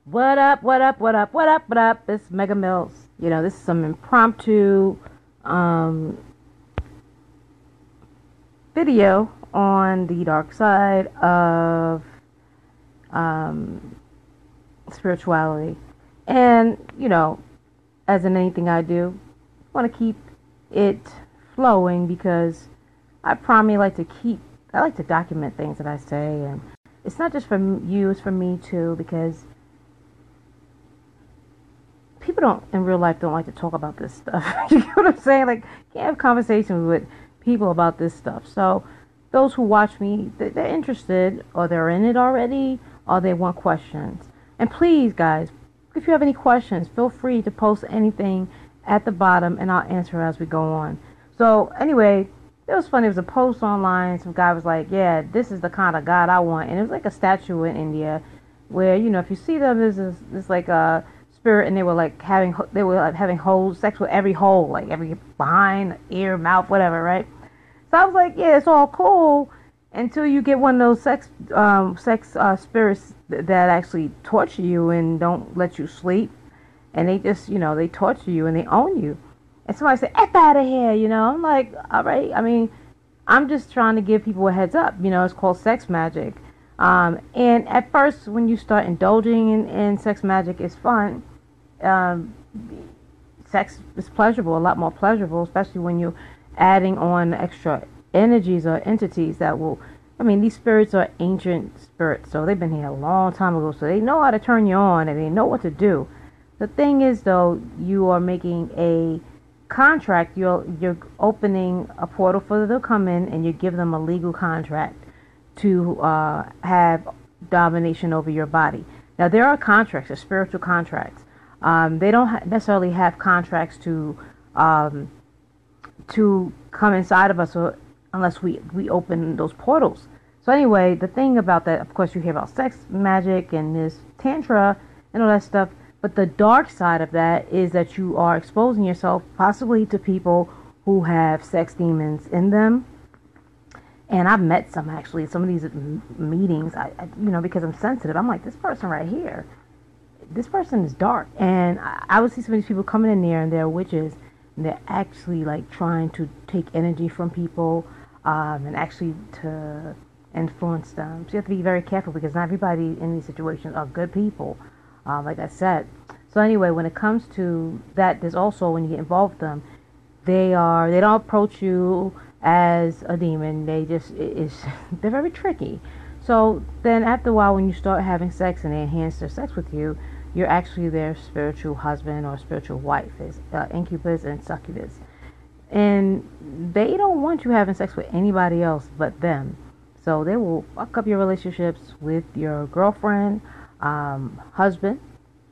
What up, what up, what up, what up, what up? It's Mega Mills. This is some impromptu um, video on the dark side of um, spirituality. And, as in anything I do, I want to keep it flowing because I like to document things that I say. And it's not just for you, it's for me too, because people don't in real life don't like to talk about this stuff. You know what I'm saying? Like, can't have conversations with people about this stuff. So those who watch me, they're interested, or they're in it already, or they want questions. And please, guys, if you have any questions, feel free to post anything at the bottom, and I'll answer as we go on. So anyway, it was funny. It was a post online. Some guy was like, "Yeah, this is the kind of God I want," and it was like a statue in India, where if you see them, there's like a spirit, and they were like having holes, sex with every hole, like every behind, ear, mouth, whatever, right? So I was like, yeah, it's all cool until you get one of those spirits that actually torture you and don't let you sleep, and they just they torture you and they own you. And somebody said, "F out of here," I'm like, all right. I mean, I'm just trying to give people a heads up. It's called sex magic. And at first, when you start indulging in sex magic, it's fun. um, Sex is pleasurable, a lot more pleasurable, especially when you're adding on extra energies or entities that will. I mean, these spirits are ancient spirits, so they've been here a long time ago, so they know how to turn you on and they know what to do. The thing is, though, you are making a contract. You're opening a portal for them to come in, and you give them a legal contract to have domination over your body. Now, there are contracts, spiritual contracts. They don't necessarily have contracts um, to come inside of us, unless we open those portals. So anyway, the thing about that, of course, you hear about sex magic and this tantra and all that stuff. But the dark side of that is that you are exposing yourself possibly to people who have sex demons in them. And I've met some, actually, some of these meetings. Because I'm sensitive, I'm like, this person right here, this person is dark. And I would see some of these people coming in there, and they're witches, and they're actually like trying to take energy from people, and actually to influence them. So you have to be very careful, because not everybody in these situations are good people, like I said. So anyway, when it comes to that, there's also, when you get involved with them, they don't approach you as a demon. They're very tricky. So then after a while, when you start having sex and they enhance their sex with you, you're actually their spiritual husband or spiritual wife. Is Incubus and Succubus. And they don't want you having sex with anybody else but them. So they will fuck up your relationships with your girlfriend, husband.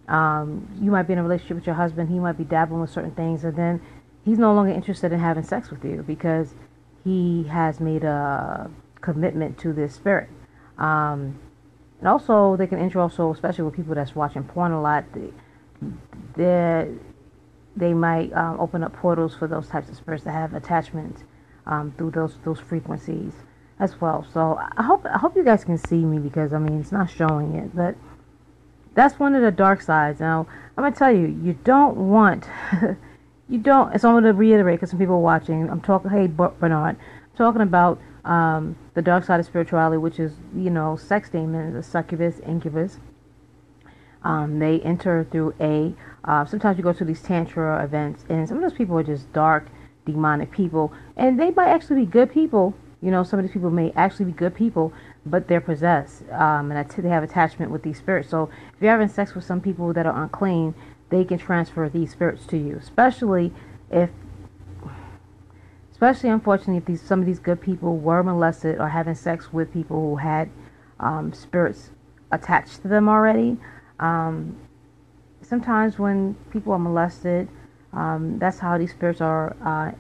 You might be in a relationship with your husband. He might be dabbling with certain things, and then he's no longer interested in having sex with you because he has made a commitment to this spirit. And also, they can enter also, especially with people that's watching porn a lot, they might open up portals for those types of spirits that have attachments through those frequencies as well. So I hope you guys can see me, because I mean, it's not showing it, but that's one of the dark sides. Now I'm gonna tell you, you don't want you don't. So I'm gonna reiterate, because some people are watching. I'm talking. Hey, Bernard, I'm talking about the dark side of spirituality, which is, sex demons, the succubus, incubus. They enter through sometimes you go to these tantra events, and some of those people are just dark, demonic people, and they might actually be good people. Some of these people may actually be good people, but they're possessed, and they have attachment with these spirits. So if you're having sex with some people that are unclean, they can transfer these spirits to you, especially, unfortunately, if some of these good people were molested or having sex with people who had spirits attached to them already. Sometimes when people are molested, that's how these spirits are.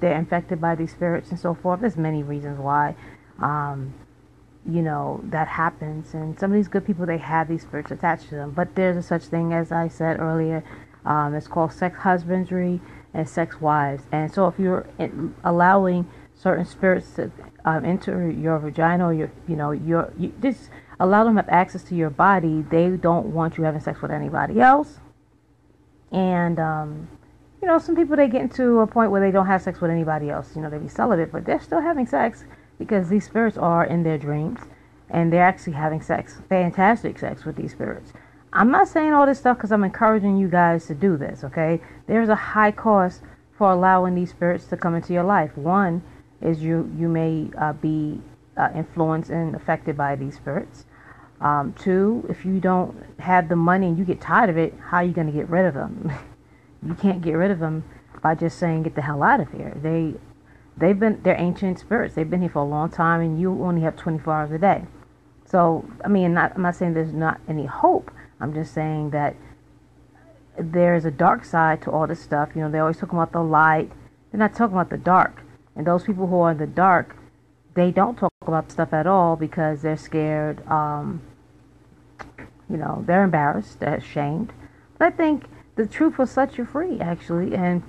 They're infected by these spirits and so forth. There's many reasons why, that happens. And some of these good people, they have these spirits attached to them. But there's a such thing, as I said earlier, it's called sex husbandry and sex wives. And so if you're allowing certain spirits to enter your vagina, or a lot of them have access to your body. They don't want you having sex with anybody else. And, some people, they get into a point where they don't have sex with anybody else. They be celibate, but they're still having sex because these spirits are in their dreams. And they're actually having sex, fantastic sex with these spirits. I'm not saying all this stuff because I'm encouraging you guys to do this, okay? There's a high cost for allowing these spirits to come into your life. One is you may be influenced and affected by these spirits. Two, if you don't have the money and you get tired of it, how are you going to get rid of them? You can't get rid of them by just saying, get the hell out of here. They're ancient spirits. They've been here for a long time, and you only have 24 hours a day. So, I'm not saying there's not any hope. I'm just saying that there's a dark side to all this stuff. They're always talking about the light. They're not talking about the dark. And those people who are in the dark, they don't talk about stuff at all because they're scared. They're embarrassed, they're ashamed. But I think the truth will set you free, actually. And,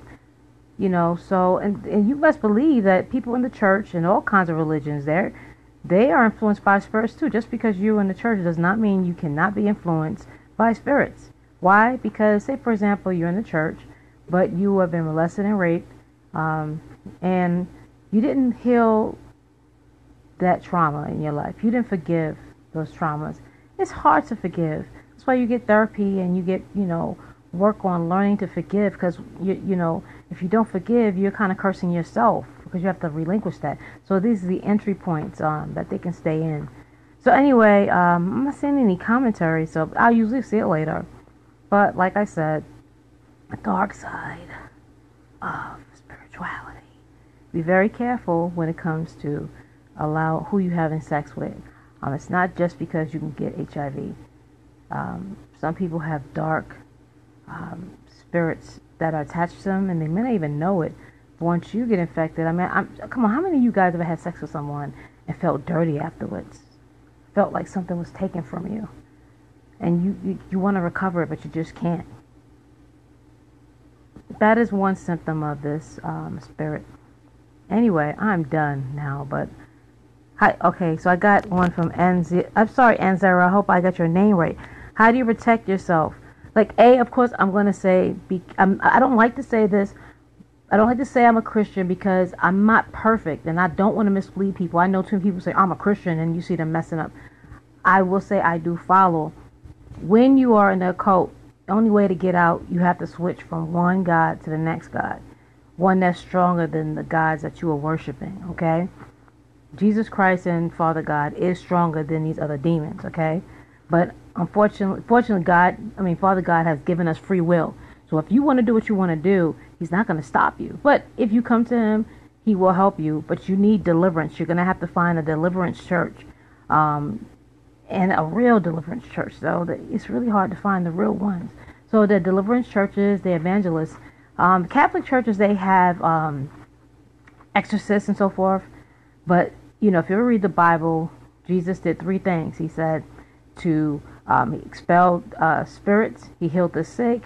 and you must believe that people in the church and all kinds of religions, they are influenced by spirits too. Just because you're in the church does not mean you cannot be influenced by spirits. Why? Because, say, for example, you're in the church, but you have been molested and raped, and you didn't heal that trauma in your life. You didn't forgive those traumas. It's hard to forgive. That's why you get therapy and you get, work on learning to forgive, because, if you don't forgive, you're kind of cursing yourself because you have to relinquish that. So these are the entry points that they can stay in. So anyway, I'm not seeing any commentary, so I'll usually see it later. But like I said, the dark side of spirituality. Be very careful when it comes to allow who you having sex with. It's not just because you can get HIV. Some people have dark spirits that are attached to them, and they may not even know it. But once you get infected, come on, how many of you guys ever had sex with someone and felt dirty afterwards? Felt like something was taken from you, and you want to recover it, but you just can't. That is one symptom of this spirit. Anyway, I'm done now, but okay, so I got one from Anzera. I'm sorry, Anzera, I hope I got your name right. How do you protect yourself? Of course, I'm going to say, I don't like to say this. I don't like to say I'm a Christian because I'm not perfect, and I don't want to mislead people. I know too many people say, I'm a Christian, and you see them messing up. I will say I do follow. When you are in the occult, the only way to get out, you have to switch from one God to the next God. One that's stronger than the gods that you are worshiping, okay? Jesus Christ and Father God is stronger than these other demons, okay? But fortunately, Father God has given us free will. So if you want to do what you want to do, he's not going to stop you. But if you come to him, he will help you. But you need deliverance. You're going to have to find a deliverance church, and a real deliverance church. So it's really hard to find the real ones. So the deliverance churches, the evangelists, Catholic churches, they have exorcists and so forth. But, if you ever read the Bible, Jesus did 3 things. He said he expelled spirits, he healed the sick,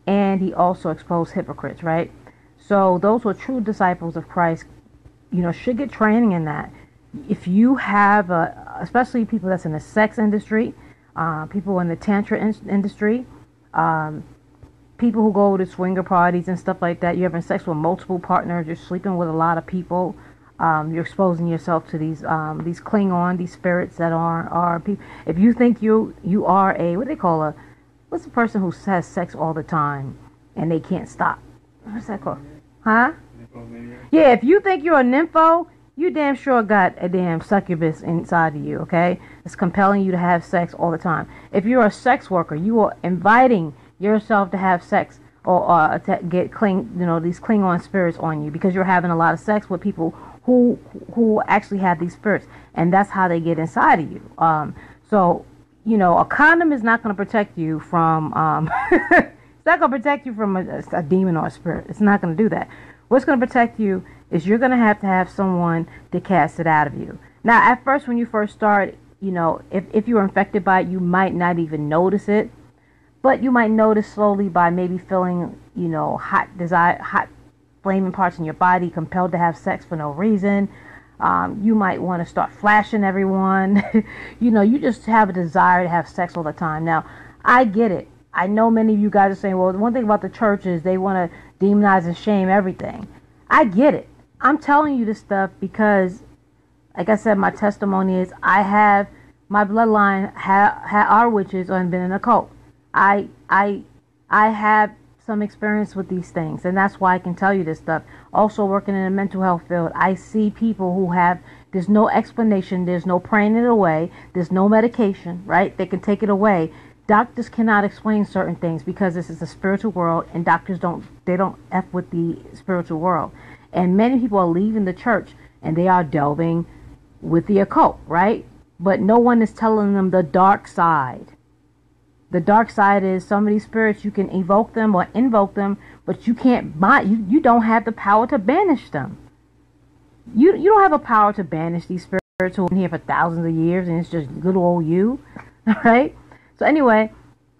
and he also exposed hypocrites, right? So those who are true disciples of Christ, should get training in that. If you have, especially people that's in the sex industry, people in the tantra industry, people who go to swinger parties and stuff like that, you're having sex with multiple partners, you're sleeping with a lot of people, you're exposing yourself to these Klingon, these spirits that are people. If you think you are what's the person who has sex all the time and they can't stop? What's that called? Huh? Yeah, if you think you're a nympho, you damn sure got a damn succubus inside of you, okay? It's compelling you to have sex all the time. If you're a sex worker, you are inviting yourself to have sex or to get these Klingon spirits on you because you're having a lot of sex with people who actually have these spirits, and that's how they get inside of you. So a condom is not going to protect you from it's not going to protect you from a demon or a spirit. It's not going to do that. What's going to protect you is you're going to have someone to cast it out of you. Now, at first, when you first start, if you're infected by it, you might not even notice it, but you might notice slowly by maybe feeling, hot flaming parts in your body, compelled to have sex for no reason. You might want to start flashing everyone. You just have a desire to have sex all the time. Now, I get it. I know many of you guys are saying, well, the one thing about the church is they want to demonize and shame everything. I get it. I'm telling you this stuff because, like I said, my testimony is my bloodline are witches and been in a cult. I have some experience with these things, and that's why I can tell you this stuff. Also working in the mental health field, I see people who there's no explanation, there's no praying it away, there's no medication, right? They can take it away. Doctors cannot explain certain things because this is a spiritual world, and doctors don't F with the spiritual world. And many people are leaving the church and they are delving with the occult, right? But no one is telling them the dark side. The dark side is some of these spirits, you can evoke them or invoke them, but you can't you don't have the power to banish them. You don't have a power to banish these spirits who have been here for thousands of years and it's just little old you. Alright? So anyway,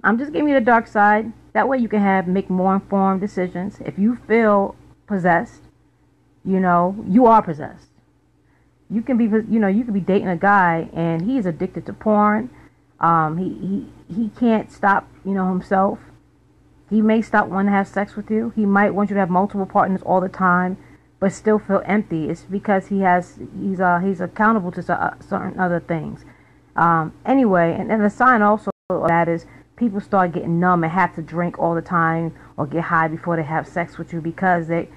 I'm just giving you the dark side. That way you can make more informed decisions. If you feel possessed, you are possessed. You can be dating a guy and he's addicted to porn. He can't stop, himself. He may stop wanting to have sex with you. He might want you to have multiple partners all the time, but still feel empty. It's because he's accountable to certain other things. Anyway, and the sign also of that is people start getting numb and have to drink all the time or get high before they have sex with you because they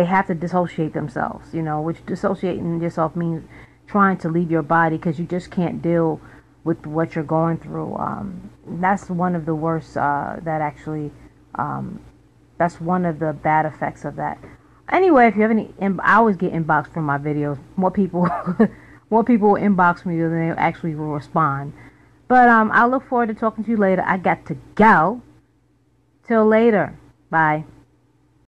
have to dissociate themselves, which dissociating yourself means trying to leave your body because you just can't deal with what you're going through. That's one of the worst, that's one of the bad effects of that. Anyway, if you have any, I always get inbox from my videos. More people will inbox me than they actually will respond. But I look forward to talking to you later. I got to go. Till later. Bye.